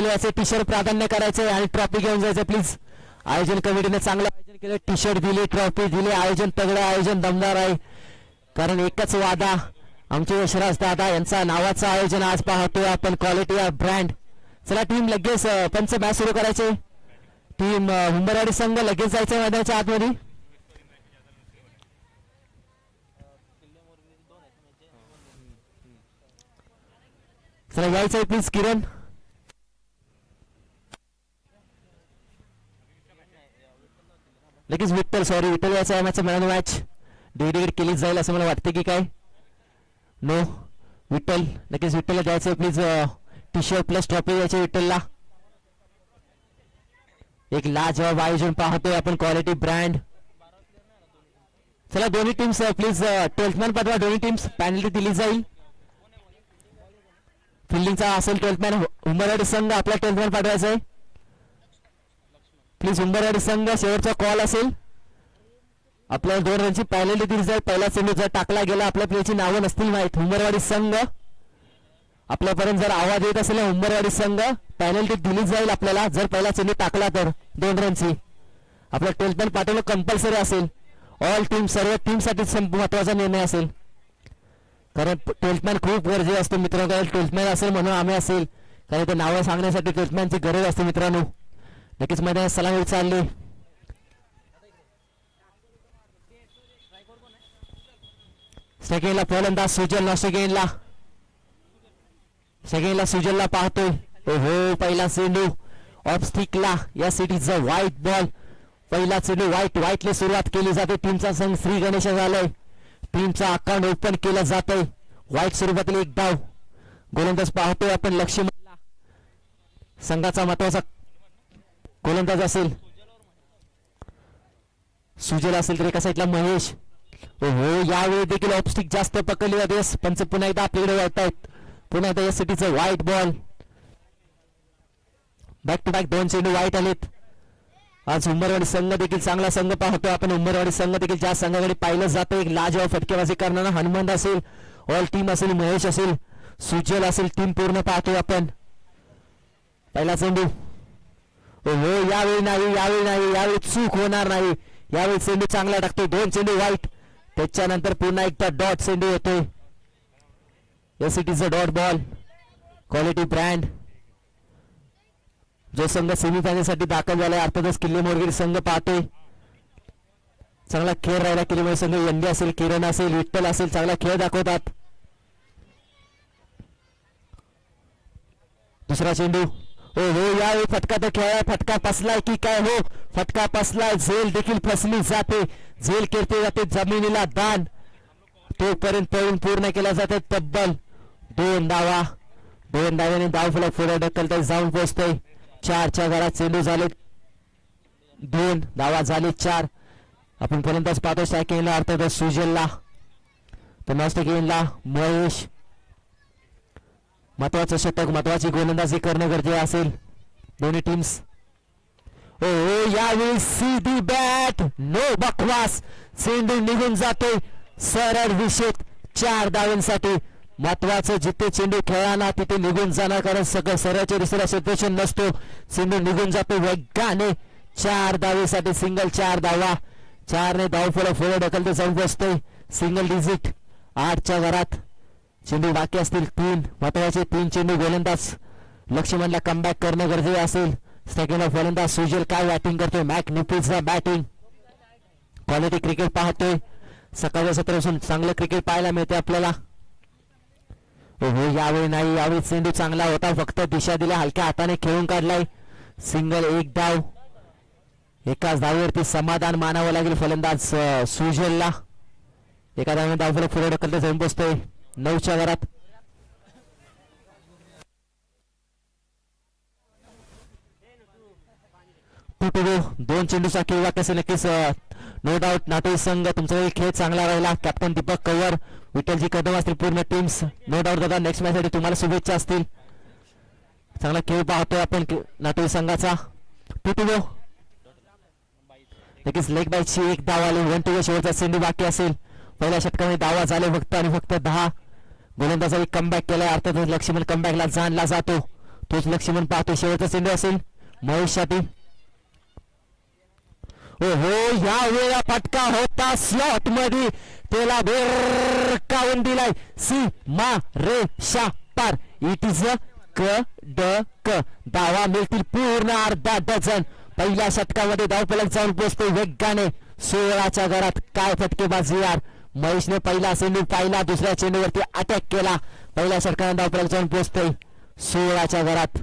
याचे T shirt प्राधान्य करायचंय आणि ट्रॉफी घेऊन जायचं प्लीज. आयोजन कमिटीने चांगलं आयोजन केलं, टी शर्ट दिले, ट्रॉफी दिली, आयोजन तगडं आयोजन दमदार आहे. कारण एकच वादा आमचे यशराज दादा यांचा नावाचं आयोजन आज पाहतोय आपण, क्वालिटी ऑफ ब्रँड. चला टीम लगेच पंच मॅच सुरू करायचे. टीम हुंबरवाडी संघ लगेच जायचं मैदानाच्या आतमध्ये. चला यायचंय प्लीज किरण. लगेच विठ्ठल, सॉरी विठ्ठल यायचं आहे मॅच. मॅन मॅच डिग्रेड केलीच जाईल असं मला वाटतं की काय. नो विठ्ठल, लगेच विठ्ठलला द्यायचंय please. T shirt plus trophy द्यायची विठ्ठलला. एक लाजवाब आयोजन पाहतोय आपण, क्वालिटी ब्रँड. चला दोन्ही टीम्स प्लीज 12th मॅन पाठवा. दोन्ही टीम्स पॅनल्टी दिली जाईल. फिल्डिंगचा असेल 12th मॅन. उंबरवाडी संघ आपला 12th मॅन पाठवायचा आहे प्लीज. उंबरवाडी संघ शेवटचा कॉल असेल. आपल्याला 2 रनची पॅनल्टी दिली जाईल. पहिला चेंडू जर टाकला गेला, आपल्या प्लेची नावं नसतील माहीत. उंबरवाडी संघ आपल्यापर्यंत जर आवाज येत असेल उंबरवाडी संघ, पॅनल्टी दिली जाईल आपल्याला जर पहिला चेंडू टाकला तर 2 रनची. आपला 12th मॅन पाठवणं कंपल्सरी असेल. ऑल टीम, सर्व टीमसाठी महत्वाचा निर्णय असेल. कारण 12th मॅन खूप गरजेचं असतो मित्रांनो. 12th मॅन असेल म्हणून आम्ही असेल, कारण ते नावं सांगण्यासाठी 12th मॅनची गरज असते मित्रांनो. नक्कीच मैदानात सलामी चालली. सेकंडला फलंदाज सुजल, नो सेकंडला सुजलला पाहतोय. ओहो, पहिला चेंडू ऑफ स्टिकला. या सिटीचा व्हाईट बॉल. पहिला चेंडू व्हाईटले सुरुवात केली जाते. टीमचा संघ श्री गणेश झालाय. टीमचा अकाउंट ओपन केलं जातंय. व्हाईट सुरुवातीला एक डाव. गोलंदाज पाहतोय आपण लक्ष्मणला. संघाचा महत्वाचा गोलंदाज असेल सुजल असेल तर एका साईडला महेश. ओहो, यावेळी देखील ऑफस्टिक जास्त पकडली जाते. पंच पुन्हा एकदा आपल्याकडे वळतायत. पुन्हा एकदा या सिटीचं white ball. Back to back 2 चेंडू व्हाईट आलेत. आज उंबरवाडी संघ देखील चांगला संघ पाहतोय आपण. उंबरवाडी संघ देखील ज्या संघाकडे पाहिलं जातं एक लाजवाब फटकेबाजी करणारा हनुमंत असेल, ऑल टीम असेल, महेश असेल, सुजल असेल, टीम पूर्ण पाहतोय आपण. पहिला चेंडू. ओहो, यावेळी नाही, यावेळी चूक होणार नाही. यावेळी चेंडू चांगला टाकतोय. 2 चेंडू व्हाईट. त्याच्यानंतर पुन्हा एकदा डॉट चेंडू येतोय. S it is a dot ball. Quality brand. जो संघ सेमीफायनल साठी दाखल झालाय अर्थातच किल्ले मोरगिरी संघ पाहतोय. चांगला खेळ राहिला किल्ले मोरगिरी संघ. यंदी असेल, किरण असेल, विठ्ठल असेल, चांगला खेळ दाखवतात. दुसरा चेंडू. हो, यावेळी फटका तर खेळाय. फटका फसलाय की काय? हो, फटका फसलाय. झेल देखील फसली जाते. झेल केली जाते. जमिनीला दान. तोपर्यंत पळून पूर्ण केला जाते. तब्बल 2 धावा. 2 धाव्याने धावफलक पुढे ढकलता जाऊन पोहोचतोय. 4च्या घरात चेंडू झाले. 2 धावा झाले 4. आपण फलंदाज पाहतो सेकंडला अर्थातच सुजलला. तर नॉस्टिक गेमला महेश. महत्वाचं षटक, महत्वाची गोलंदाजी करणं गरजेचं असेल दोन्ही टीम्स. ओ यावेळी सीधी बॅट. नो बकवास. चेंडू निघून जातोय सरळ दिशेत 4 धावांसाठी. महत्वाचं जिथे चेंडू खेळाला तिथे निघून जाणार, कारण सगळं सरळच्या दुसऱ्या सिच्युएशन नसतो. चेंडू निघून जातो वेगाने 4 धावेसाठी. सिंगल 4 धावा. 4 ने धावफलक पुढे ढकलते जाऊन बसतोय. Single digit. 8च्या घरात चेंडू बाकी असतील 3. महत्वाचे 3 चेंडू. गोलंदाज लक्ष्मणला कमबॅक करणं गरजेचं असेल. सेकंड फलंदाज सुजल काय बॅटिंग करतोय. Magnificent batting. क्वालिटी क्रिकेट पाहतोय. सकाळच्या सत्रापासून चांगलं क्रिकेट पाहायला मिळते आपल्याला. हो, यावेळी नाही. यावेळी चेंडू चांगला होता, फक्त दिशा दिल्या, हलक्या हाताने खेळून काढलाय. सिंगल 1 धाव. एकाच धावेवरती समाधान मानावं लागेल फलंदाज सुजलला. एका धावेने धावफलक पुढे ढकलत जाऊन बसतोय 9च्या घरात. टुटुडो 2 चेंडूचा किंवा कसे नक्कीच नो डाऊट नाटोई संघ तुमचा खेळ चांगला राहिला. कॅप्टन दीपक कव्वर, विठ्ठलजी कदम असतील, पूर्ण टीम्स नो डाऊट दादा नेक्स्ट मॅच साठी तुम्हाला शुभेच्छा असतील. चांगला खेळ पाहतोय आपण नाटोई संघाचा. टुटुडो नक्कीच लेग बायची 1 धाव आली. 1 टू शेवटचा चेंडू बाकी असेल. पहिल्या षटकामध्ये धावा झाले फक्त आणि फक्त 10. गोलंदाजांनी कमबॅक केलाय. अर्थातच लक्ष्मण कमबॅकला जाणला जातो. तोच लक्ष्मण पाहतो. शेवटचा चेंडू असेल महेशसाठी. हो या वेळा फटका होता स्लॉट मध्ये, त्याला बेरकावून दिलाय. सीमा रेषा पार. इट इज अ कडक. धावा मिळतील पूर्ण अर्धा डझन. पहिल्या षटकामध्ये धावफलक जाऊन पोहोचतो वेगाने 16च्या घरात. काय फटकेबाजी यार. महेशने पहिला चेंडू पाहिला, दुसऱ्या चेंडूवरती अटॅक केला. पहिल्या षटकाने धावफलक जाऊन पोहोचतोय 16च्या घरात.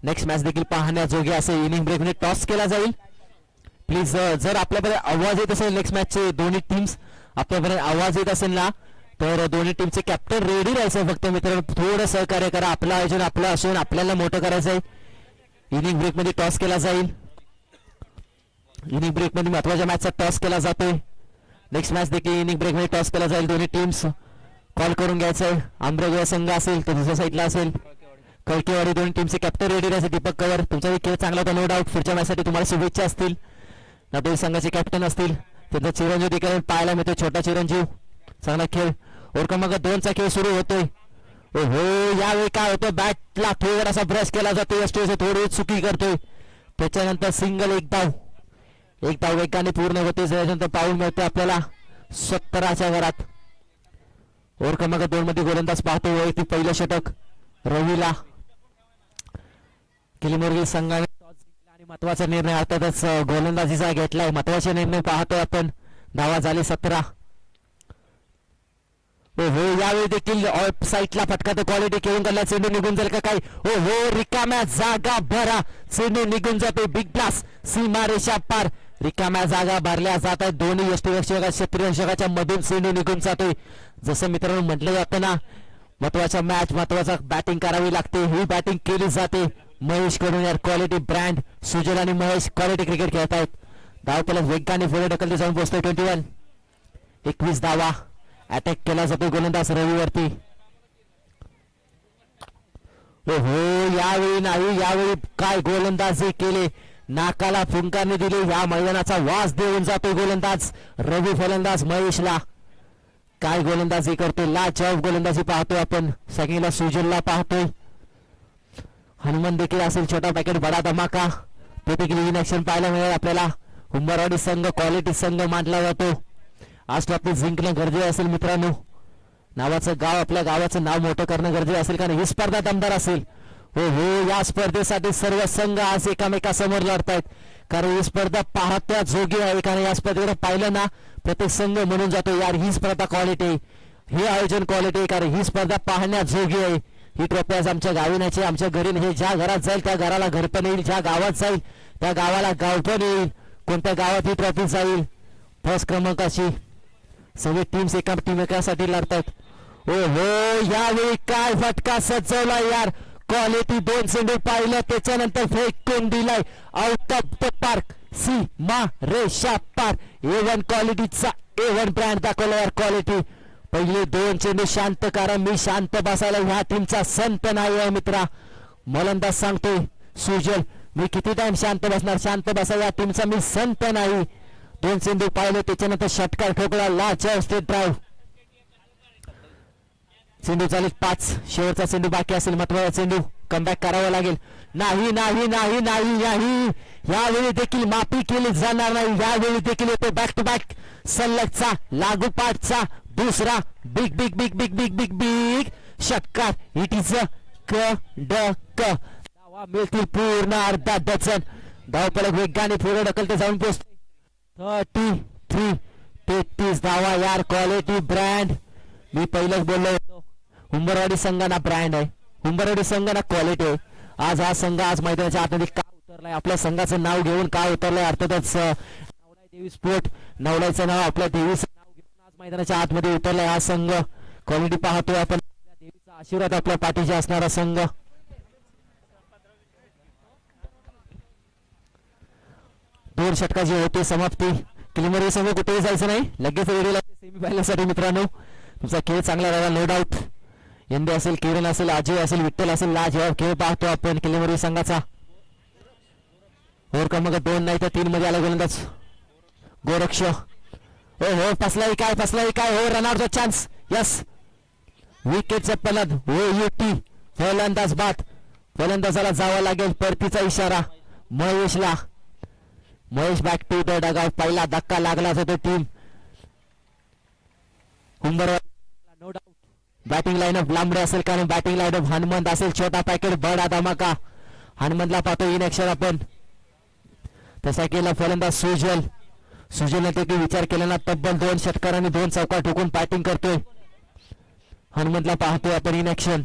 नेक्स्ट मॅच देखील पाहण्याजोगी असेल. इनिंग ब्रेक मध्ये टॉस केला जाईल. प्लीज जर आपल्यापर्यंत आवाज येत असेल नेक्स्ट मॅचचे दोन्ही टीम्स आपल्यापर्यंत आवाज येत असेल ना, तर दोन्ही टीमचे कॅप्टन रेडी राहायचं. फक्त मित्रांनो थोडं सहकार्य करा. आपलं आयोजन आपलं असून आपल्याला मोठं करायचं आहे. इनिंग ब्रेक मध्ये टॉस केला जाईल. इनिंग ब्रेक मध्ये महत्वाच्या मॅचचा टॉस केला जातोय. नेक्स्ट मॅच देखील इनिंग ब्रेक मध्ये टॉस केला जाईल. दोन्ही टीम्स कॉल करून घ्यायचंय. आंबेगाव संघ असेल तर दुसऱ्या साईडला असेल कळकेवाडी. दोन्ही टीमचे कॅप्टन रेडी राहायचे. दीपक कवर तुमचा खेळ चांगला होता नो डाऊट. पुढच्या मॅचसाठी तुम्हाला शुभेच्छा असतील. दोन्ही संघाचे कॅप्टन असतील. त्यांचा चिरंजीव देखील पाहायला मिळतो. छोटा चिरंजीव चांगला खेळ. ओव्हर क्रमांक 2चा खेळ सुरू होतोय. हो यावेळी काय होतं, बॅटला थोडासा ब्रश केला जातो. यष्टीचे थोडी चुकी करतोय. त्याच्यानंतर सिंगल एक धाव वेगाने पूर्ण होते. त्याच्यानंतर पाऊल मिळते आपल्याला 17च्या घरात. ओव्हर क्रमांक 2 मध्ये गोलंदाज पाहतो. वैयक्तिक पहिलं षटक रवीला. किलीमोर्गी संघाने टॉस जिंकला आणि महत्वाचा निर्णय अर्थातच गोलंदाजीचा घेतलाय. महत्वाचे निर्णय पाहतोय आपण. धावा झाली 17. हो यावेळी देखील ऑफ साईडला फटका तो क्वालिटी खेळून गेला. चेंडू निघून जाईल का काय. हो रिकाम्या जागा भरा. चेंडू निघून जातो. बिग ब्लास्ट सीमारेषा पार. रिकाम्या जागा भरल्या जात आहेत. दोन्ही यष्टीरक्षक क्षेत्ररक्षकाच्या मधून चेंडू निघून जातोय. जसं मित्रांनो म्हटलं जातं ना, महत्वाचा मॅच महत्वाचा बॅटिंग करावी लागते. ही बॅटिंग केली जाते महेश कडून यार. Quality brand. सुजल आणि महेश क्वालिटी क्रिकेट खेळत आहेत. धावफलक वेगाने पुढे ढकलते जाऊन पोहोचतोय 21. 21 धावा. अटॅक केला जातो गोलंदाज रवीवरती. हो यावेळी नाही. यावेळी काय गोलंदाजी केले. नाकाला फुंकारने दिले. या मैदानाचा वास देऊन जातो गोलंदाज रवी. फलंदाज महेशला काय गोलंदाजी करतोय. लाजवाब गोलंदाजी पाहतोय आपण. सगळीला सुजलला पाहतोय. हनुमान देखील असेल. छोटा पॅकेट बडा धमाका. तो देखील इन ऍक्शन पाहायला मिळेल आपल्याला. उंबरवाडी संघ क्वालिटी संघ मानला जातो. आज ट्रॉफी जिंकणं गरजेचं असेल मित्रांनो. नावाचं गाव आपल्या गावाचं नाव मोठं करणं गरजेचं असेल कारण ही स्पर्धा दमदार असेल. हो या स्पर्धेसाठी सर्व संघ आज एकामेकासमोर लढतायत कारण ही स्पर्धा पाहत्या जोगी आहे. कारण या स्पर्धेकडे पाहिलं ना प्रत्येक संघ म्हणून जातो यार ही स्पर्धा क्वालिटी, हे आयोजन क्वालिटी. कारण ही स्पर्धा पाहण्या जोगी आहे. ही ट्रॉफी आज आमच्या गाविनाची आमच्या घरी हे ज्या घरात जाईल त्या घराला घर पण येईल. ज्या गावात जाईल त्या गावाला गाव पण येईल. कोणत्या गावात ही ट्रॉफी जाईल फर्स्ट क्रमांकाची. सगळे टीम्स एका टीमेकासाठी लढतात. हो यावेळी काय फटका सजवला यार. क्वालिटी 2 चेंडू पाहिलं त्याच्यानंतर फेकून दिलाय आउट ऑफ द पार्क. सीमा रेषा पार. A1 क्वालिटीचा A1 ब्रँड दाखवला यार क्वालिटी. पहिले 2 चेंडू शांत करा. मी शांत बसायला ह्या टीमचा संत नाही आहे मित्रा. मलंदाज सांगतोय सुजल मी किती टाइम शांत बसणार. शांत बसा. या टीमचा मी संत नाही. 2 चेंडू पाहिले त्याच्यानंतर षटकार ठोकला. लाजवाब स्टेट ड्राईव्ह. चेंडू चालेल 5. शेवटचा चेंडू बाकी असेल. महत्वाचा चेंडू कमबॅक करावा लागेल. नाही नाही नाही नाही नाही. यावेळी देखील माफी केली जाणार नाही. यावेळी देखील येतो बॅक टू बॅक सलगचा लागोपाठचा दुसरा big big big big big big big षटकार. इट इज अ कडक. धावा मिळतील पूर्ण अर्धा डझन. धावफलक वेगाने पुढे ढकलते जाऊन पोहोचते 33. 33 धावा यार. Quality brand. मी पहिलेच बोललो होतो उंबरवाडी संघाना ब्रँड आहे. उंबरवाडी संघाना क्वालिटी आहे. आज हा संघ आज मैदानाच्या आतमध्ये का उतरलाय. आपल्या संघाचं नाव घेऊन का उतरलाय. अर्थातच नवलाई देवी स्पोर्ट नवलाईचं नाव आपल्या देवीचं नाव घेऊन आज मैदानाच्या आतमध्ये उतरलाय हा संघ. क्वालिटी पाहतोय आपण. देवीचा आशीर्वाद आपल्या पाठीशी असणारा संघ. दोन षटकाची होती समाप्ती. किलीमोरी संघ कुठेही जायचं नाही. लगेच रेडी सेमी फायनलसाठी मित्रांनो. तुमचा खेळ चांगला राहिला नो डाऊट. यंदे असेल किरण असेल अजय असेल विठ्ठल असेल लाजवाब खेळ पाहतो आपण किलीमोरी संघाचा. ओव्हर क्रमांक 2 नाही तर 3 मध्ये आला गोलंदाज गोरक्ष ओ हो फसलाय काय हो रनआउटचा चान्स यस विकेटचा फलंद हो युटी फलंदाज बाद फलंदाजाला जावं लागेल परतीचा इशारा महेशला Mahesh back to the dugout पहिला धक्का लागला तो team no doubt batting lineup लांबडे असेल कारण बॅटिंग लाईनअप हनुमंत असेल छोटा पॅकेट बडा धमाका हनुमंतला पाहतो इन ऍक्शन आपण तसा केला फलंदाज सुजलने ते विचार केला ना तब्बल 2 षटकारांनी 2 चौका ठोकून बॅटिंग करतोय हनुमंतला पाहतोय आपण इन ऍक्शन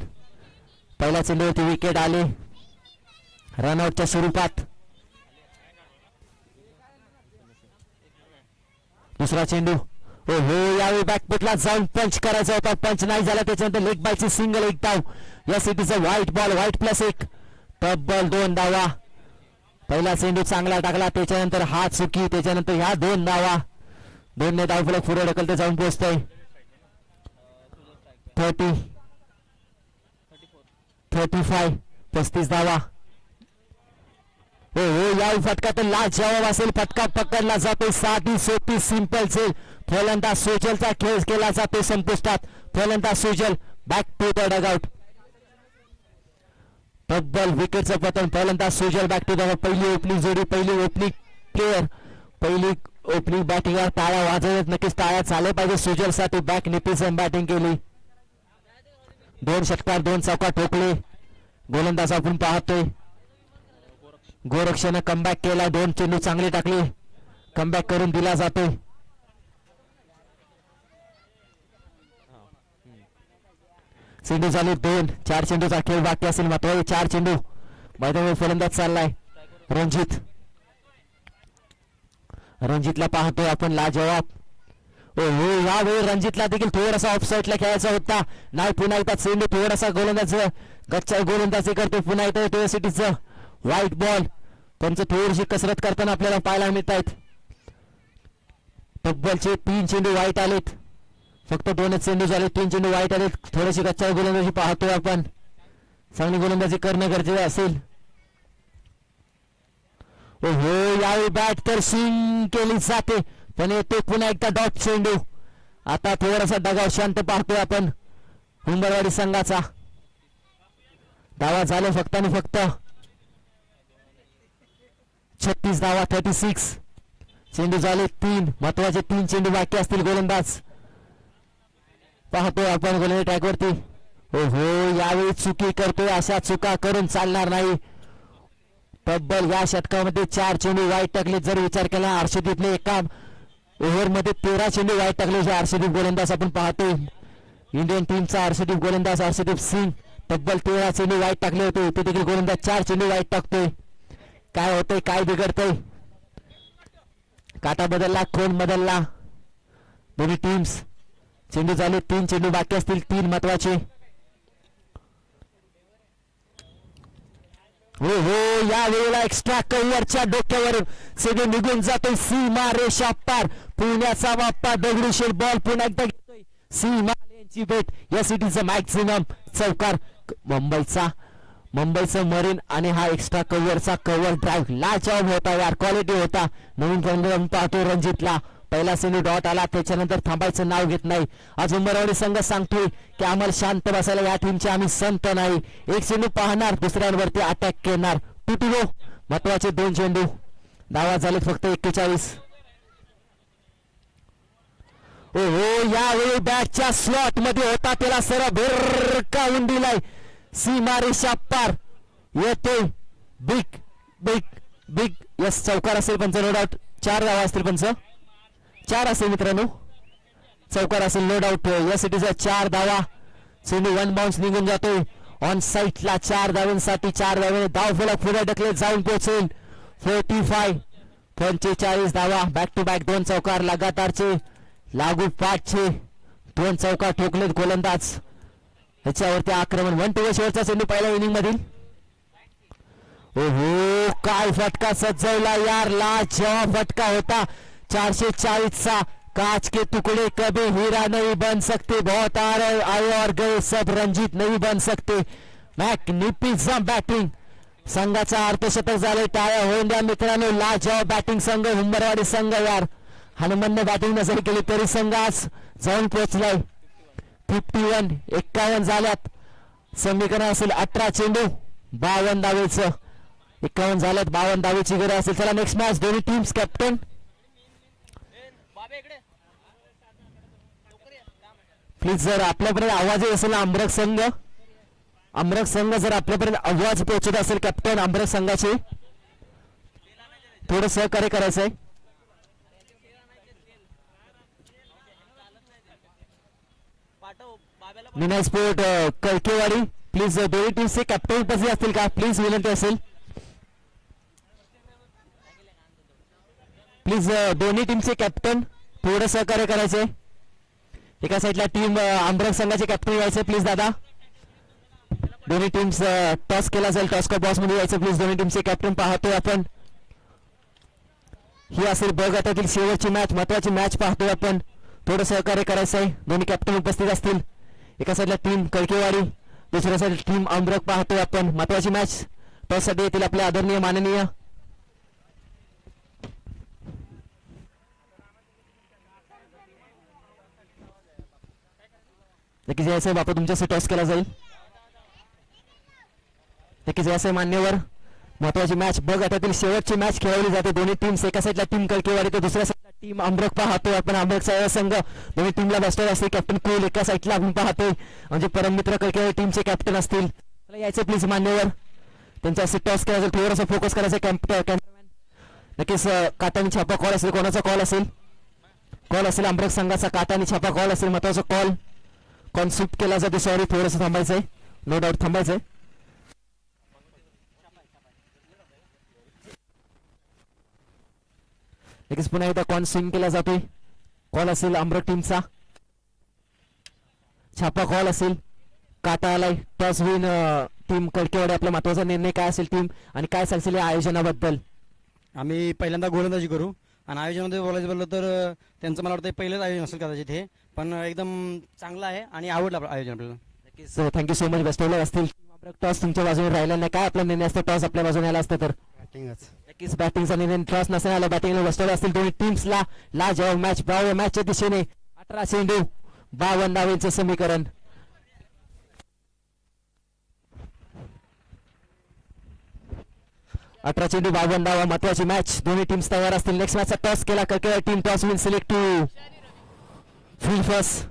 पहिल्या चेंडूवरती विकेट आले रनआउटच्या स्वरूपात दुसरा चेंडू हो यावेळी बॅकफुटला जाऊन पंच करायचा होता पंच नाही झाला त्याच्यानंतर लेग बायची सिंगल एक धाव या सिटीचा व्हाईट बॉल व्हाईट +1 तब्बल 2 धावा पहिला चेंडू चांगला टाकला त्याच्यानंतर हा चुकी त्याच्यानंतर ह्या 2 धावा 2 धावफलक पुढे ढकलते जाऊन पोहोचतोय 35 35 धावा हो या फटका तर लास्ट जवाब असेल फटका पकडला जातो साधी सोपी सिंपल से फलंदाज सुजलचा खेळ केला जातो संपुष्टात फलंदाज सुजल बॅक टू द डगआउट तब्बल विकेटचं पतन फलंदाज सुजल बॅक टू द पहिली ओपनिंग जोडी पहिली ओपनिंग प्लेअर पहिली ओपनिंग बॅटिंगवर टाळ्या वाजवत नक्कीच टाळ्या झाले पाहिजे सुजलसाठी बॅक निपीसन बॅटिंग केली 2 षटकार 2 चौका ठोकले गोलंदाज आपण पाहतोय गोरक्षने कमबॅक केला 2 चेंडू चांगले टाकले कमबॅक करून दिला जातोय चेंडू झाले 2 4 चेंडूचा खेळ बाकी असेल महत्वाचे 4 चेंडू मैदानावर फलंदाज चाललाय रणजितला पाहतोय आपण लाजवाब हो यावेळी रणजितला देखील थोडासा ऑफसाईडला खेळायचा होता नाही पुन्हा एकदा चेंडू थोडासा गोलंदाज गच्चा गोलंदाजी करतो पुन्हा एकदा येतोय सिटीचं व्हाईट बॉल त्यांचं थोडीशी कसरत करताना आपल्याला पाहायला मिळत आहेत तब्बलचे 3 चेंडू वाईट आलेत फक्त 2च चेंडू झाले 3 चेंडू वाईट आलेत थोडीशी गच्चा गोलंदाजी पाहतोय आपण चांगली गोलंदाजी करणं गरजेचं असेल हो यावेळी बॅट तर स्विंग केली जाते पण येतो पुन्हा एकदा डॉट चेंडू आता थोडासा डगाव शांत पाहतोय आपण हुंबरवाडी संघाचा धावा झाले फक्त आणि फक्त 36 धावा 36 चेंडू झाले 3 महत्वाचे 3 चेंडू बाकी असतील गोलंदाज पाहतोय आपण गोलंदाज ट्रॅकवरती हो यावेळी चुकी करतोय अशा चुका करून चालणार नाही तब्बल या षटकामध्ये 4 चेंडू वाईट टाकले जर विचार केला हर्षदीपने एका ओव्हरमध्ये 13 चेंडू वाईट टाकले हर्षदीप गोलंदाज आपण पाहतोय इंडियन टीमचा हर्षदीप गोलंदाज हर्षदीप सिंग तब्बल 13 चेंडू वाईट टाकले होते ते देखील गोलंदाज 4 चेंडू वाईट टाकतोय काय होतंय काय बिघडतंय काटा बदलला कोण बदलला दोन्ही टीम्स चेंडू झाले 3 चेंडू बाकी असतील 3 महत्वाचे हो या वेळेला एक्स्ट्रा कव्हरच्या डोक्यावर सगळे निघून जातोय सीमा रेषा पार पुण्याचा बाप्पा दगडूशेठ बॉल पुन्हा एकदा घेतोय सीमा यांची भेट या सिटीचं मॅक्झिमम चौकार मुंबईचं मरीन आणि हा एक्स्ट्रा कव्हरचा कव्हर ड्राईव्ह लाजवाब होता यार क्वालिटी होता नवीन फलंदाज पाहतो रणजितला पहिला चेंडू डॉट आला त्याच्यानंतर थांबायचं नाव घेत नाही आज उमरवाडी संघ सांगतोय की आम्हाला शांत बसायला या टीमचे आम्ही संत नाही एक चेंडू पाहणार दुसऱ्यांवरती अटॅक करणार टुटुलो महत्वाचे 2 चेंडू धावा झाले फक्त 41 यावेळी बॅटच्या स्लॉट मध्ये होता त्याला सरळ भिरकावून दिलाय सीमा रेषा पार येतोय बिग बिग बिग यस चौकार असेल पंच नो डाऊट 4 धावा असतील पंच 4 असेल मित्रांनो चौकार असेल नो डाऊट या सिटीचा 4 धावा चेंडू 1 बाउन्स निघून जातोय ऑन साईटला 4 धावांसाठी 4 धावांनी धावफलक पुढे ढकले जाऊन पोहोचेल 45 धावा बॅक टू बॅक 2 चौकार लगातारचे लागू पाठचे 2 चौकार ठोकलेत गोलंदाज ह्याच्यावरती आक्रमण 1 शेवटचा चेंडू पहिल्या इनिंग मधील काय फटका सजवला यार लाजवाब फटका होता 440 चा कांच के टुकड़े कभी हीरा नहीं बन सकते बहुत आए और गए सब रंजीत नहीं बन सकते मॅग्निफिसंट बॅटिंग संघाचा अर्धशतक झाले टाळ्या होऊन द्या मित्रांनो लाजवाब बॅटिंग संघ हुंबरवाडी संघ यार हनुमानने बॅटिंग नजर केली तरी संघ आज जाऊन पोहोचलाय 51 51 झाल्यात. समीकरण असेल 18 चेंडू 52 धावेचं 51 झाल्यात 52 धावेची गरज असेल. चला नेक्स्ट मॅच दोन्ही टीम्स कॅप्टन प्लीज जर आपल्यापर्यंत आवाज येत असेल अमरक संघ जर आपल्यापर्यंत आवाज पोहोचत असेल कॅप्टन अमरक संघाचे थोडं सहकार्य करायचं आहे. निनाय स्पोर्ट कळकेवाडी प्लीज दोन्ही टीमचे कॅप्टन उपस्थित असतील का प्लीज विनंती असेल. प्लीज दोन्ही टीमचे कॅप्टन थोडं सहकार्य करायचंय. एका साईडला टीम आंबरक संघाचे कॅप्टन यायचे प्लीज दादा. दोन्ही टीम्स टॉस केला जाईल टॉस का बॉस मध्ये यायचं प्लीज. दोन्ही टीमचे कॅप्टन पाहतोय आपण. ही असेल ब गटातील शेवटची मॅच महत्वाची मॅच पाहतोय आपण. थोडं सहकार्य करायचं आहे. दोन्ही कॅप्टन उपस्थित असतील. एका साईडला टीम कळकेवाडी दुसऱ्या साईड टीम आंबरक पाहतोय आपण. महत्वाची मॅच टॉस साठी येतील आपले आदरणीय माननीय नक्कीच यायचं बापा तुमच्यासाठी टॉस केला जाईल. नक्कीच यायचं मान्यवर. महत्वाची मॅच ब गटातील शेवटची मॅच खेळवली जाते. दोन्ही टीम्स एका साईडला टीम कळकेवाडी तर दुसऱ्या साईडला टीम आंबरक पाहतोय आपण. आंबरकचा संघ दोन्ही टीमला बसलेला असतील. कॅप्टन कुल एका साईडला आपण पाहतोय म्हणजे परममित्र कळकेवाडी टीमचे कॅप्टन असतील. मला यायचं प्लीज मान्यवर. त्यांच्याशी टॉस करायचं थोडंसं फोकस करायचं कॅमेरामॅन. नक्कीच काटानी छापा कॉल असेल. कोणाचा कॉल असेल आंबरक संघाचा काटानी छापा कॉल असेल. महत्वाचा कॉल स्वीप केला जाते. सॉरी थोडंसं थांबायचंय नो डाऊट थांबायचंय. लगेच पुन्हा एकदा कॉन स्विंग केला जातोय. कॉल असेल आंबरक टीमचा छापा कॉल असेल. काटा आलाय टॉस विन टीम कळकेवाडी. आपला महत्वाचा निर्णय काय असेल टीम आणि काय सांगशील या आयोजनाबद्दल. आम्ही पहिल्यांदा गोलंदाजी करू आणि आयोजनामध्ये बोलायचं बोललं तर त्यांचं मला वाटतं पहिलंच आयोजन असेल कदाचित हे पण एकदम चांगलं आहे आणि आवडलं आयोजन आपल्याला. नक्कीच thank you so much. Best of luck असतील. टॉस तुमच्या बाजूने राहिला नाही काय आपला निर्णय असतो टॉस आपल्या बाजूने आला असतं तर नक्कीच बॅटिंगचा निर्णय टॉस नसेल आला बॅटिंगला बसलेला असतील. दोन्ही टीम्सला लाजवाब मॅच ब्रावो मॅचच्या दिशेने 18 चेंडू 52 धावेचं समीकरण. अठरा चेंडू 52 धावा महत्वाची मॅच. दोन्ही टीम्स तयार असतील. नेक्स्ट मॅचचा टॉस केला Kalkewadi team toss win select to field first.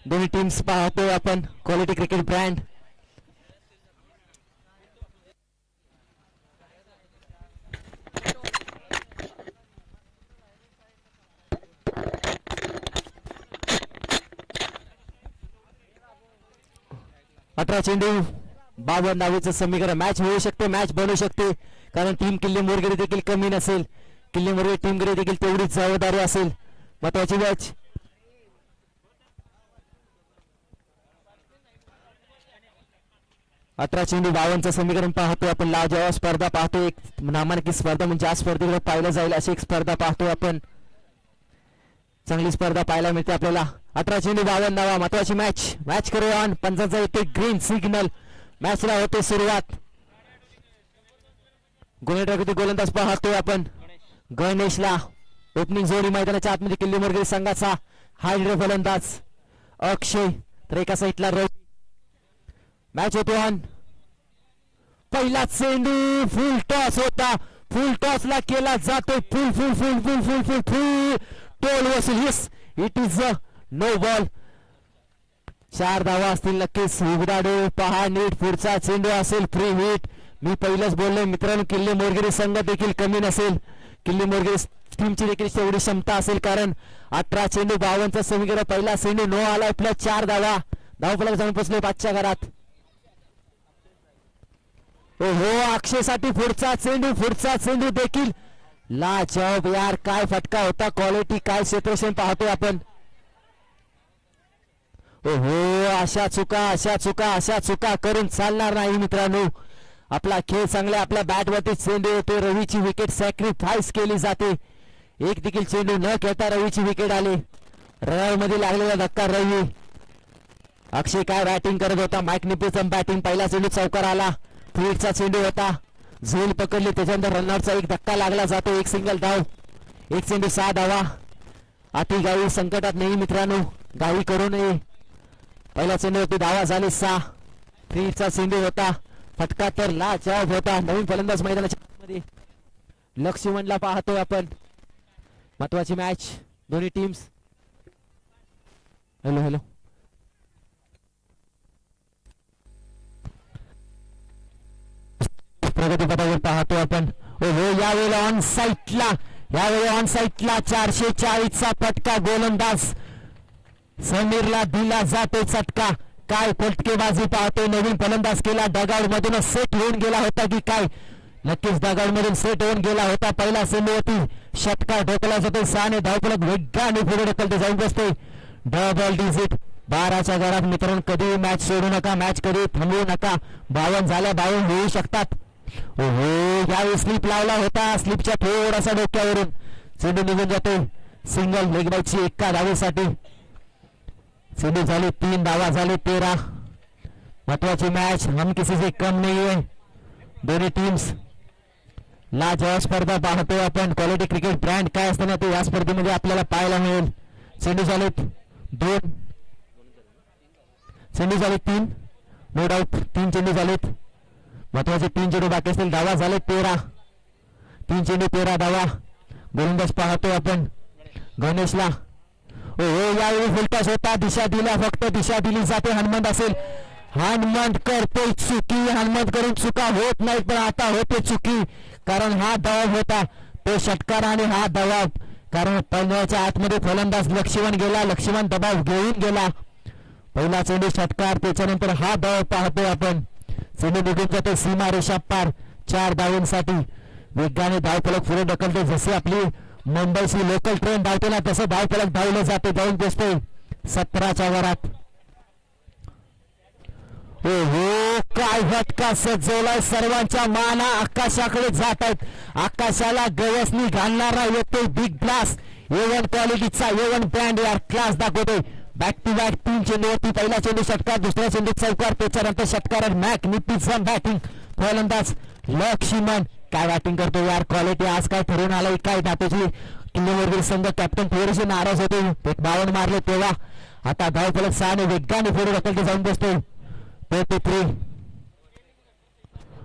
दोन्ही टीम्स पाहतोय आपण क्वालिटी क्रिकेट ब्रँड. अठरा चेंडू 52 धावेचं समीकरण. मॅच होऊ शकते मॅच बनू शकते कारण टीम किल्ले मोरगिरी देखील कमी नसेल. किल्ले मोरगिरी टीमकडे देखील तेवढीच जबाबदारी असेल. महत्वाची मॅच. अठरा चेंडू 52चं समीकरण पाहतोय आपण. लाजवाब स्पर्धा पाहतोय. एक नामांकित स्पर्धा म्हणजे आज स्पर्धेकडे पाहिलं जाईल अशी एक स्पर्धा पाहतोय आपण. चांगली स्पर्धा पाहायला मिळते आपल्याला. 18 चेंडू 52 धावा महत्वाची मॅच करू ऑन. पंचांचा येते ग्रीन सिग्नल. मॅचला होते सुरुवात. गोलंदाज पाहतोय आपण गणेशला. ओपनिंग जोडी मैदानाच्या आतमध्ये किल्ले मोरगिरी संघाचा हाय फलंदाज अक्षय तर एका साईडला रवी. मॅच होतो ऑन. पहिला चेंडू फुल टॉस होता. फुल टॉसला केला जातोय. Full full full full full full full toll वसूल. Yes it is no ball. 4 धावा असतील नक्कीच. उघडाडू पहा नीट. पुढचा चेंडू असेल फ्री हिट. मी पहिलंच बोललोय मित्रांनो किल्ले मोरगिरी संघ देखील कमी नसेल. किल्ले मोरगिरी टीमची देखील तेवढी क्षमता असेल कारण 18 चेंडू 52चा समीकरण. पहिला चेंडू नो आलाय प्लस 4 धावा. धावफलक जाऊन पोहोचले 5च्या घरात. हो अक्षयसाठी पुढचा चेंडू देखील लाजवाब. यार काय फटका होता. क्वालिटी काय क्षेत्रक्षण पाहतोय आपण. हो अशा चुका करून चालणार नाही मित्रांनो. आपला खेळ चांगला. आपल्या बॅटवरती चेंडू येतो. रवीची विकेट सॅक्रिफाईस केली जाते. एक देखील चेंडू न खेळता रवीची विकेट आली. रन मध्ये लागलेला धक्का रवी. अक्षय काय बॅटिंग करत होता. माईक निपीचं बॅटिंग. पहिला चेंडू चौकार आला. फ्रीटचा चेंडू होता. झोल पकडली त्याच्यानंतर रनआउटचा एक धक्का लागला जातो. एक सिंगल धाव. एक चेंडू 6 धावा. अति गावी संकटात नाही मित्रांनो, गावी करू नये. पहिला चेंडू होती, धावा झाली 6. फ्रीचा चेंडू होता, फटका तर लाजवाब होता. नवीन फलंदाज मैदानाच्या मध्ये लक्ष्मणला पाहतोय आपण. महत्वाची मॅच दोन्ही टीम्स. हॅलो हॅलो प्रगतीपथावर पाहतोय आपण. हो यावेळेला ऑन साईटला, यावेळी ऑन साईटला 440चा फटका गोलंदाज समीरला दिला जातो चटका. काय फटकेबाजी पाहतोय. नवीन फलंदाज केला, डगआउट मधून सेट होऊन गेला होता की काय? नक्कीच डगआउट मधून सेट होऊन गेला होता. पहिला चेंडू होती, षटकार ढोकला जातो. 6 धावफलक वेगाने पुढे ढकलते जाऊन बसते. डबल डिजिट 12च्या घरात मित्रांनो. कधी मॅच सोडू नका, मॅच कधी थांबवू नका. 52 झाल्या, 52 होऊ शकतात. ओहो यावेळी स्लिप लावला होता, स्लिपच्या थोडासा डोक्यावरून चेंडू निघून जातो. सिंगल लेग बाईटची एका धावेसाठी. चेंडू झाले 3 धावा झाले 13. महत्वाची मॅच, हम किसी से कम नहीं है. दोन्ही टीम्स लाजवाब स्पर्धा पाहतोय आपण. क्वालिटी क्रिकेट ब्रँड काय असताना ते या स्पर्धेमध्ये आपल्याला पाहायला मिळेल. चेंडू झालेत 2, चेंडू झाले 3, नो डाऊट 3 चेंडू झालेत. महत्वाचे 3 चेंडू बाकी असतील. धावा झाले 13. 3 चेंडू 13 धावा. गोलंदाज पाहतोय आपण गणेशला. हो यावेळी फुलटॉस होता, दिशा दिल्या, फक्त दिशा दिली जाते. हनुमंत असेल, हनुमंत करतोय चुकी. हनुमंत करून चुका होत नाहीत, पण आता होते चुकी. कारण हा दबाव होता तो षटकार आणि हा दबाव. कारण पहिल्याच्या आतमध्ये फलंदाज लक्ष्मण गेला, लक्ष्मण दबाव घेऊन गेला. पहिला चेंडू षटकार, त्याच्यानंतर हा दबाव पाहतोय आपण. चेंडू निघून जातो सीमा रेषा पार 4 धावांसाठी. वेगाने धावफलक पुढे ढकलते. जसे आपली मुंबईची लोकल ट्रेन धावते ना, तसं धावफलक धावलं जाते. जाऊन पोचते 17च्या वरात. हो काय फटका सजवलाय. सर्वांच्या माना आकाशाकडे जात आहेत. आकाशाला गवसणी घालणारा येतोय बिग ब्लास्ट. A1 क्वालिटीचा A1 ब्रँड यार क्लास दाखवतोय. बॅक टू बॅक 3 चेंडू होती. पहिला चेंडू षटकार, दुसरा चेंडू चौकार, त्याच्यानंतर षटकार. Magnificent batting. फलंदाज लक्ष्मण काय बॅटिंग करतो यार. क्वालिटी आज काय ठरवून आलाय काय. नातेची किल्लेवरील संघ कॅप्टन थोडेसे नाराज होते. 52 मारले तेव्हा. आता धावफलक 6 ने वेगाने पुढे ढकलते जाऊन बसतो. 33.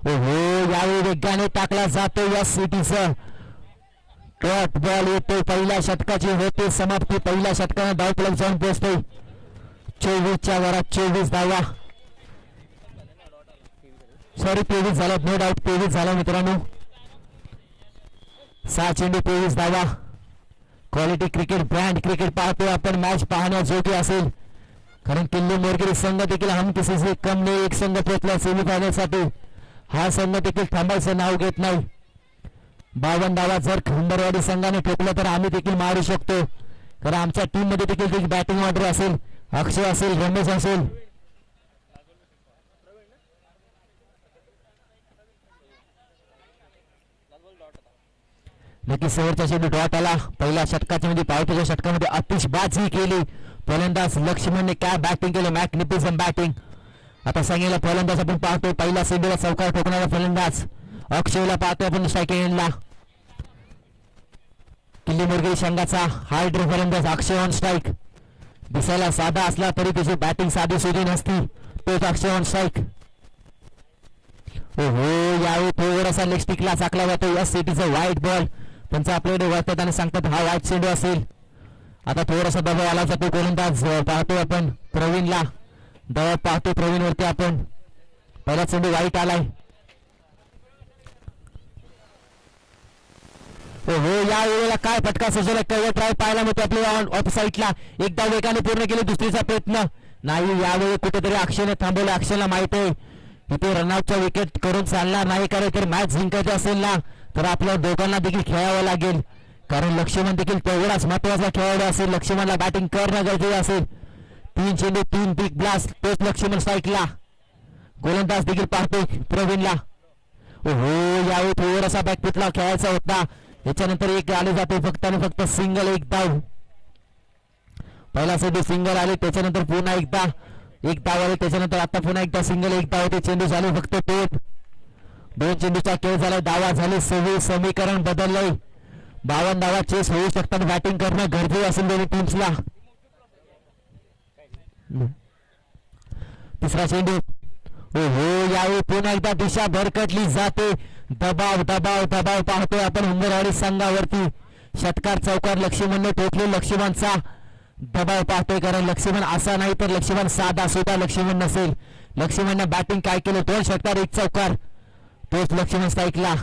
ओहो यावेळी वेगाने टाकला जातो या सिटीचं. डॉट बॉल येतो. पहिल्या षटकाची होते समाप्ती. पहिल्या षटकाने धावफलक जाऊन पोहोचतोय 24च्या वरात 24 धावा. सॉरी 23 झाला, नो डाऊट 23 झाला मित्रांनो. 6 चेंडू 23 धावा. क्वालिटी क्रिकेट ब्रँड क्रिकेट पाहतोय आपण. मॅच पाहण्याजोगी असेल, कारण किल्ले मोरगिरी संघ देखील हम किसी से कम नाही. एक संघ पोहोचला सेमीफायनल साठी. हा संघ देखील थांबायचं नाव घेत नाही. 52 धावा जर खंडरवाडी संघाने ठोकलं तर आम्ही देखील मारू शकतो. कारण आमच्या टीम मध्ये देखील बॅटिंग ऑर्डर असेल. अक्षय असेल, रमेश असेल. नक्की शेवटच्या चेंडू डॉट आला. पहिल्या षटकाच्या मध्ये पावसाच्या षटकामध्ये आतिषबाजी केली. फलंदाज लक्ष्मणने काय बॅटिंग केलं. Magnificent batting. आता सांगेला फलंदाज आपण पाहतो. पहिला चेंडूला चौकार ठोकणारा फलंदाज अक्षयला पाहतोय आपण स्ट्रायकिंग एंडला. किल्ली मुरगिरी संघाचा हार्डर फलंदाज अक्षय ऑन स्ट्राईक. दिसायला साधा असला तरी त्याची बॅटिंग साधी सुधी नसती. तोच अक्षय ऑन स्ट्राईक. ओहो यावेळी थोडासा लेग स्टिकला चाकला जातो या सिटीचा व्हाईट बॉल. पंच आपल्याकडे वळतात आणि सांगतात हा व्हाईट चेंडू असेल. आता थोडासा दबाव आला जातो. गोलंदाज पाहतोय आपण प्रवीणला. दबाव पाहतो प्रवीण वरती आपण. पहिला चेंडू व्हाईट आलाय. हो या वेळेला काय फटका सजवला. कव्हर ड्राईव्ह पाहायला मिळतो आपल्या ऑफ साईडला. एकदा वेगाने पूर्ण केले, दुसरीचा प्रयत्न नाही. यावेळी कुठेतरी अक्षयने थांबवलं. अक्षयला माहित आहे इथे रनआउटचा विकेट करून चालणार नाही. कारण तर मॅच जिंकायची असेल ना तर आपल्या दोघांना देखील खेळावं लागेल. कारण लक्ष्मण देखील तेवढाच महत्वाचा खेळाडू असेल. लक्ष्मणला बॅटिंग करणं गरजेचं असेल. 3 चेंडू 3 बिग ब्लास्ट. तोच लक्ष्मण स्ट्राईकला. गोलंदाज देखील पाहतोय प्रवीणला. ओहो यावेळी थोडासा बॅकफुटला खेळायचा होता. याच्यानंतर एक आले जाते फक्त आणि फक्त सिंगल. एक धाव. पहिला चेंडू सिंगल आले, त्याच्यानंतर पुन्हा एकदा एक धाव आले, त्याच्यानंतर आता पुन्हा एकदा सिंगल. एक धाव. ते चेंडू झाले फक्त 2 चेंडूचा खेळ झालाय. धावा झाले 26. समीकरण बदललंय. 52 धावा चेस होऊ शकतात. बॅटिंग करणं गरजेचं असेल दोन्ही टीम्सला. तिसरा चेंडू. हो यावेळी पुन्हा एकदा दिशा भरकटली जाते. दबाव दबाव दबाव पाहतोय आपण हुंबरवाडी संघावरती. षटकार चौकार लक्ष्मणने ठोकले. लक्ष्मणचा दबाव पाहतोय, कारण लक्ष्मण असा नाही तर लक्ष्मण साधा सुद्धा लक्ष्मण नसेल. लक्ष्मणने बॅटिंग काय केलं, 2 षटकार 1 चौकार, तोच लक्ष्मण स्ट्राईकला.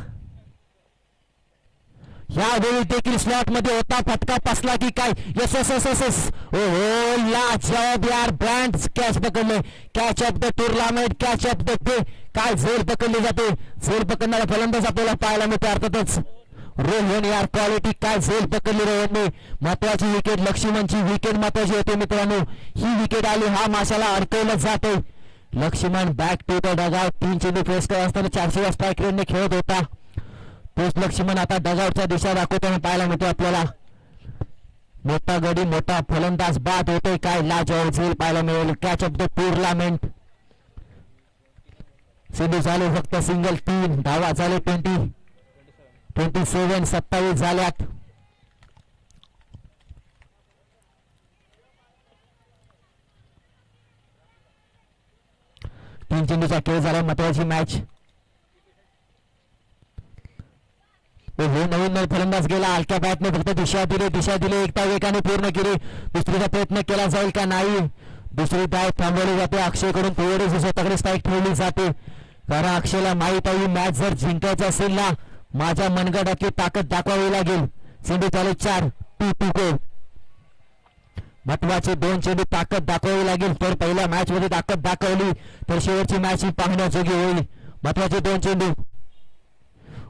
यावेळी देखील स्लॉट मध्ये होता, फटका पसला की काय. Yes yes yes yes yes. ओहो लाजवाब यार. ब्रँड कॅच पकडले. Catch of the tournament, catch of the day. काय झेल पकडली जाते. झेल पकडणारा फलंदाज आपल्याला पाहायला मिळते. अर्थातच रोहन यार, क्वालिटी काय झेल पकडली रोहनने. महत्वाची विकेट, लक्ष्मणची विकेट महत्वाची होती मित्रांनो. ही विकेट आली, हा माशाला अडकवलं जाते. Laxman back to the dugout. 3 चेंडू फेस करत असताना 400 स्ट्राईक रेटने खेळत होता. तोच लक्ष्मण आता डगआउटच्या दिशा दाखवताना पाहायला मिळतो आपल्याला. मोठा गडी मोठा फलंदाज बाद होतोय. काय लाजवाब झेल पाहायला मिळेल. Catch of the tournament. चेंडू झाले फक्त सिंगल. 3 धावा झाले. 27 झाल्यात. तीन चेंडूचा खेळ झाला. महत्वाची मॅच. हो नवीन फलंदाज गेला. हलक्या बॅटने फक्त दिशा दिली. एकदा वेगाने पूर्ण केली. दुसरीचा प्रयत्न केला जाईल का नाही. दुसरी डाव थांबवली जाते. अक्षयकडून थोडीशी स्वतःकडे स्ट्राईक ठेवली जाते, कारण अक्षयला माहित आहे मॅच जर जिंकायचं असेल ना, माझ्या मनगटाची ताकद दाखवावी लागेल. चेंडू चालू 4 2 गोल. महत्वाचे 2 चेंडू ताकद दाखवावी लागेल. तर पहिल्या मॅच मध्ये ताकद दाखवली तर शेवटची मॅच ही पाहण्याजोगी होईल. महत्वाचे 2 चेंडू.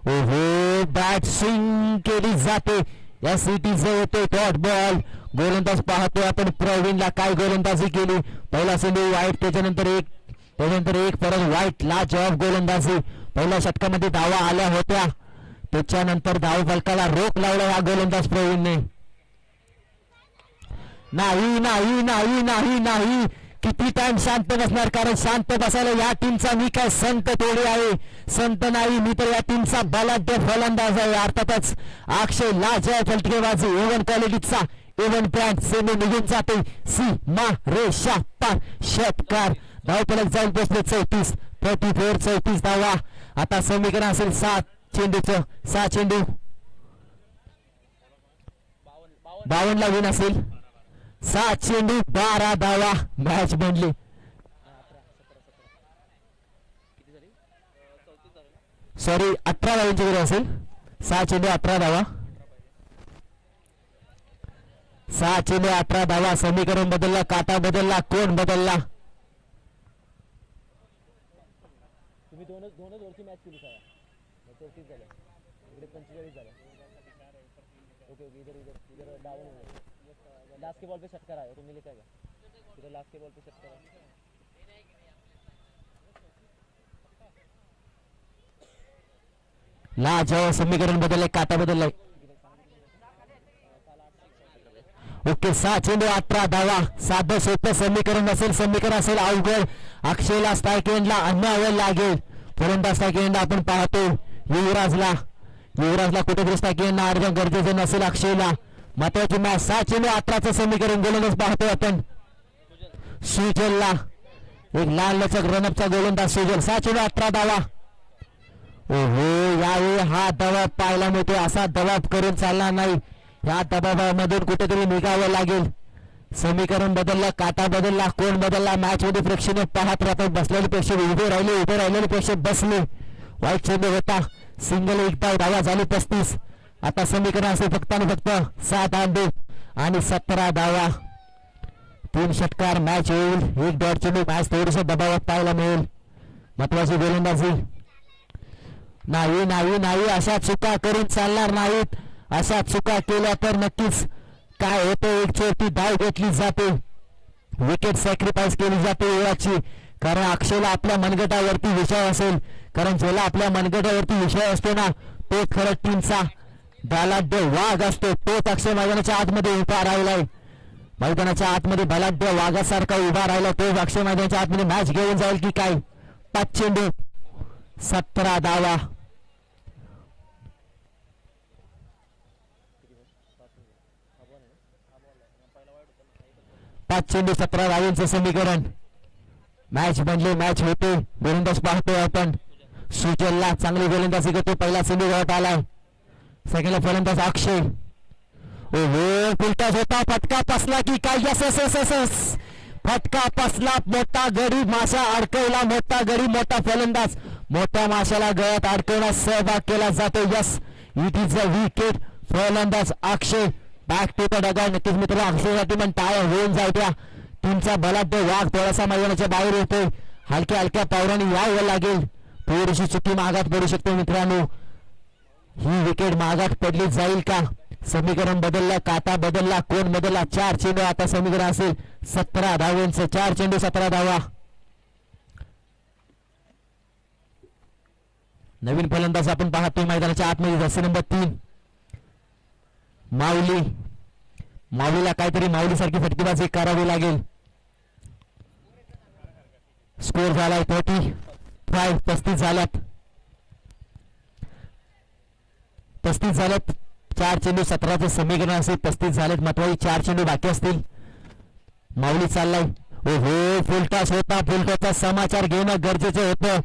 ओहो बॅट स्विंग केली जाते. या सिटीचा येतोय डॉट बॉल. गोलंदाज पाहतोय आपण प्रवीणला काय गोलंदाजी केली. पहिला चेंडू वाईट, त्याच्यानंतर एक परत वाईट. लाजवाब गोलंदाजी. पहिल्या षटकामध्ये धावा आल्या होत्या, त्याच्यानंतर धाव फलकाला रोख लावला या गोलंदाज प्रवीणने. नाही नाही नाही नाही नाही. किती टाइम शांत बसणार, कारण शांत बसायला या टीमचा मी काय संत थोडी आहे. संत नाही मी तर या टीमचा बलाढ्य फलंदाज आहे. अर्थातच अक्षय लाजवाब फलटकेबाजी. एवन क्वालिटीचा एवन ब्रँड. सेमी निघून जाते. सीमा रेषा पार. षटकार. धाव फलक जाऊन पोहोचले 34 धावा. आता समीकरण असेल 7 चेंडूचं. 6 चेंडू 52 ला विन असेल. 6 चेंडू 12 धावा. मॅच बनली. सॉरी 18 धावांची गरज असेल. 6 चेंडू 18 धावा. 6 चेंडू 18 धावा. समीकरण बदलला, काटा बदलला, कोण बदलला. तुम्ही दोनच वरची मॅच केली सगळ्या 34 झाल्या. इकडे 45 झाल्या. ओके इधर डाउन हो गया. लास्ट के बॉल पे षटकार आया तो मिले क्या इधर लास्ट के बॉल पे षटकार आया. लाजवाब समीकरण बदलले, काटा बदललाय. ओके 6 चेंडू 18 धावा. साधं सोपं समीकरण असेल. समीकरण असेल अवघड. अक्षयला स्ट्राईक एंडला अन्याय लागेल. फलंदाज स्ट्राईक एंडला आपण पाहतो युवराजला कुठेतरी स्ट्राईक एंड अर्ज गरजेचं नसेल अक्षयला. महत्वाची मॅच. 6 चेंडू 18चं समीकरण. गोलंदाज पाहतोय आपण सुजलला. एक लाल लचक रनअपचा गोलंदाज सुजल. 6 चेंडू 18 धावा. ओहो यावेळी हा दबाव पाहायला मिळतो. असा दबाव करून चालणार नाही. या दबावामधून कुठेतरी निघावं लागेल. समीकरण बदललं, काटा बदलला, कोण बदलला. मॅच मध्ये प्रेक्षणीय पाहत राहतात. बसलेले प्रेक्षक उभे राहिलेले प्रेक्षक बसले. वाईट चेंडू होता. सिंगल एक धावा झाली 35. आता समीकरण असेल फक्त आणि फक्त 7 अंडू आणि 17 धावा. 3 षटकार मॅच होईल. 1 डॉट चेंडू. मॅच थोडीशा दबावात पाहायला मिळेल. महत्वाची गोलंदाजी. नाही नाही नाही अशा चुका करून चालणार नाहीत. अशा चुका केल्या तर नक्कीच काय होतं, एक चोरटी धाव घेतली जाते. विकेट सॅक्रिफाईस केली जाते युवराजची. कारण अक्षयला आपल्या मनगटावरती विषय असेल. कारण ज्याला आपल्या मनगटावरती विषय असतो ना, तोच खरं टीमचा बलाढ्य वाघ असतो. तोच अक्षय मैदानाच्या आतमध्ये उभा राहिलाय. मैदानाच्या आतमध्ये बलाढ्य वाघासारखा उभा राहिला. तोच अक्षय मैदानाच्या आतमध्ये मॅच घेऊन जाईल की काय. 5 चेंडू 17 धावा. 5 चेंडू 17 धावांचं समीकरण. मॅच बनले, मॅच होते. गोलंदाज पाहतोय आपण. सुजलला चांगली गोलंदाजी करतो. पहिला चेंडू गळत आलाय. सेकंडला फलंदाज अक्षय. ओहो, फुलटॉस होता. फटका पसला की काय? Yes yes yes yes yes. फटका पसला. मोठा गडी माशा अडकवला. मोठा गडी मोठा फलंदाज मोठ्या माशाला गळ्यात अडकवण्यात सहभाग केला जातो. Yes, it is a wicket. फलंदाज अक्षय बॅक टू द डगआउट. नक्कीच मित्र अक्षयसाठी पण टाळ्या होऊन जाऊ द्या. टीमचा बलाढ्य वाघ थोडासा मैदानाच्या बाहेर येतोय. हलक्या हलक्या पावलाने यावं लागेल. थोडीशी चुकी मागात पडू शकते मित्रांनो. ही विकेट मागात पडली जाईल का? समीकरण बदलला, काटा बदलला, कोण बदलला? 4 चेंडू आता समीकरण असेल 17 धावांचं. 4 चेंडू 17 धावा. नवीन फलंदाज आपण पाहतोय मैदानाच्या आतमध्ये. जर्सी नंबर 3 माऊली. माऊलीला काहीतरी माऊलीसारखी फटकेबाजी करावी लागेल. स्कोर झालाय 35. 35 झाल्यात. 35 झाल्यात. 4 चेंडू 17चं समीकरण असेल. 35 झालेत. महत्वाची 4 चेंडू बाकी असतील. माऊली चाललाय. ओहो, फुलटॉस होता. फुलटॉसचा समाचार घेणं गरजेचं होतं.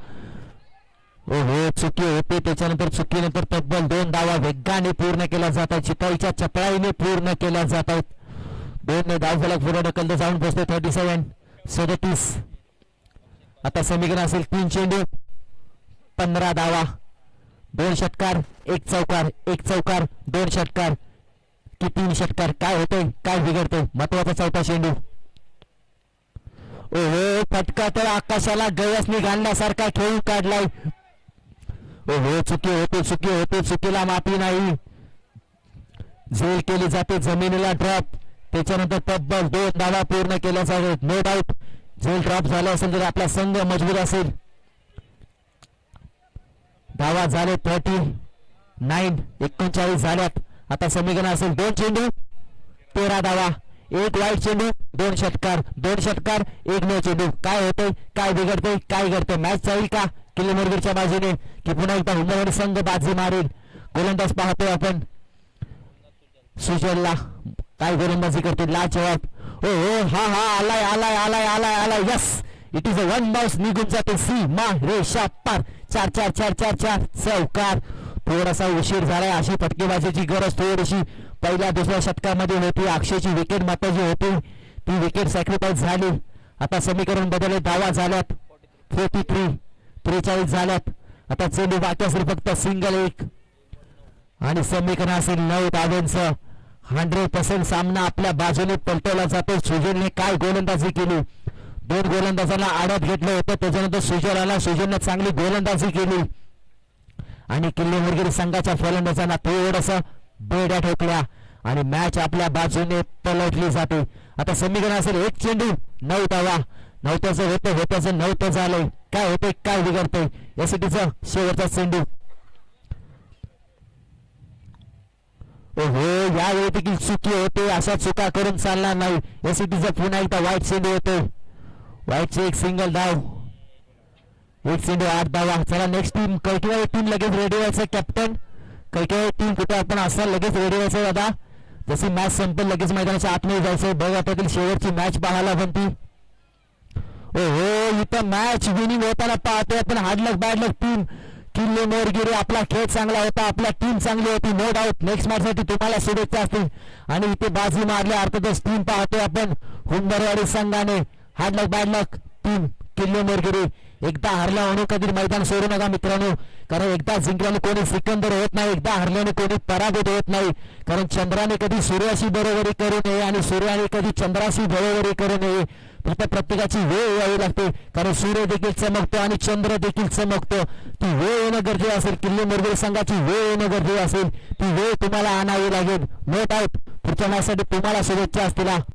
ओहो, चुकी होते. त्याच्यानंतर चुकीनंतर तब्बल 2 धावा वेगाने पूर्ण केल्या जात आहेत. चितळीच्या चपळाईने पूर्ण केल्या जात आहेत. 2 धाव फलक पुढे ढकलत जाऊन पोहोचते. 37. आता समीकरण असेल 3 चेंडू 15 धावा. 2 षटकार 1 चौकार. 1 चौकार 2 षटकार की 3 षटकार? काय होतंय? काय बिघडतंय? महत्वाचा 4था चेंडू. ओहो, फटका तर आकाशाला गवसनी घालण्यासारखा खेळून काढलाय. ओहो, चुकी होते. चुकी होते. चुकीला माफी नाही. झेल केली जाते. जमिनीला ड्रॉप. त्याच्यानंतर तब्बल 2 धावा पूर्ण केल्या जातात. नो डाऊट झेल ड्रॉप झाला असेल तर आपला संघ मजबूत असेल. धावा झाले 39. 39 झाल्यात. आता समीकरण असेल 2 चेंडू 13 धावा. 1 वाईट चेंडू 2 षटकार. 2 षटकार 1 नो चेंडू. काय होतंय? काय बिघडतंय? काय घडतंय? मॅच जाईल का किल्लेमोरगीरच्या बाजूने की पुन्हा एकदा हुंबरवाडी संघ बाजी मारेल? गोलंदाज पाहतोय आपण. सुजलला काय गोलंदाजी करते? लाजवाब. ओ हा हा, आलाय आलाय आलाय आलाय आलाय. Yes, it is a 1 bounce. निघून जाते सीमा रेषा पार. 4 4 4 4 4 चौकार. थोडासा उशीर झालाय. अशी फटकेबाजीची गरज थोडीशी पहिल्या दुसऱ्या षटकामध्ये होती. अक्षयची विकेट महत्वाची होती. ती विकेट सॅक्रिफाईस झाली. आता समीकरण बदलले. धावा झाल्यात 43. 43 झाल्यात. आता चेंडू बाकी असेल फक्त सिंगल 1 आणि समीकरण असेल 9 धावांचं. 100% सामना आपल्या बाजूने पलटवला जातो. सुजलने काय गोलंदाजी केली? 2 गोलंदाजांना आडत घेतलं होतं. त्याच्यानंतर सुजल आला. सुजलने चांगली गोलंदाजी केली आणि किल्लेमोरगीर संघाच्या फलंदाजांना थोडंसं बेड्या ठोकल्या आणि मॅच आपल्या बाजूने पलटली जाते. आता समीकरण असेल 1 चेंडू 9 धावा. 9त्याचं होतं. 9तं झालंय. काय होतंय? काय बिघडतंय? एसीटीचा शेवटचा चेंडू. ओहो, यावेळी देखील चुकी होते. अशा चुका करून चालणार नाही. एसीटीचा पुन्हा एकदा वाईट चेंडू होतो. वाईटचे 1 सिंगल धाव. 1 चेंडू 8 धावा. चला नेक्स्ट टीम. कैकेवाडी टीम लगेच रेडी व्हायचं. कॅप्टन कैकेवाडी टीम कुठे आपण असाल लगेच रेडी व्हायचं दादा. जशी मॅच संपेल लगेच मैदानाच्या आतमध्ये जायचं. बघा त्यातील शेवटची मॅच पाहायला पण ती. ओहो, इथं मॅच विनिंग होताना पाहतोय आपण. हार्डलक बॅडलक टीम किल्लेमोरगीर. आपला खेळ चांगला होता. आपला टीम चांगली होती. No doubt. नेक्स्ट मॅच साठी तुम्हाला शुभेच्छा असतील. आणि इथे बाजी मारल्या अर्थातच टीम पाहतोय आपण हुंबरवाडी संघाने. हार्डलक बॅडलक टीम किल्लेमोरगीर. एकदा हरल्या म्हणून कधी मैदान सोडू नका मित्रांनो. कारण एकदा जिंकल्याने कोणी सिकंदर होत नाही. एकदा हरल्याने कोणी पराभूत होत नाही. कारण चंद्राने कधी सूर्याशी बरोबरी करू नये आणि सूर्याने कधी चंद्राशी बरोबरी करू नये. फक्त प्रत्येकाची वेळ यावी लागते. कारण सूर्य देखील चमकतो आणि चंद्र देखील चमकतो. ती वेळ येणं गरजेचं असेल. किल्लेमोरगीर संघाची वेळ येणं गरजेचं असेल. ती वेळ तुम्हाला आणावी लागेल. No doubt. पुढच्या मॅचसाठी तुम्हाला शुभेच्छा असतील.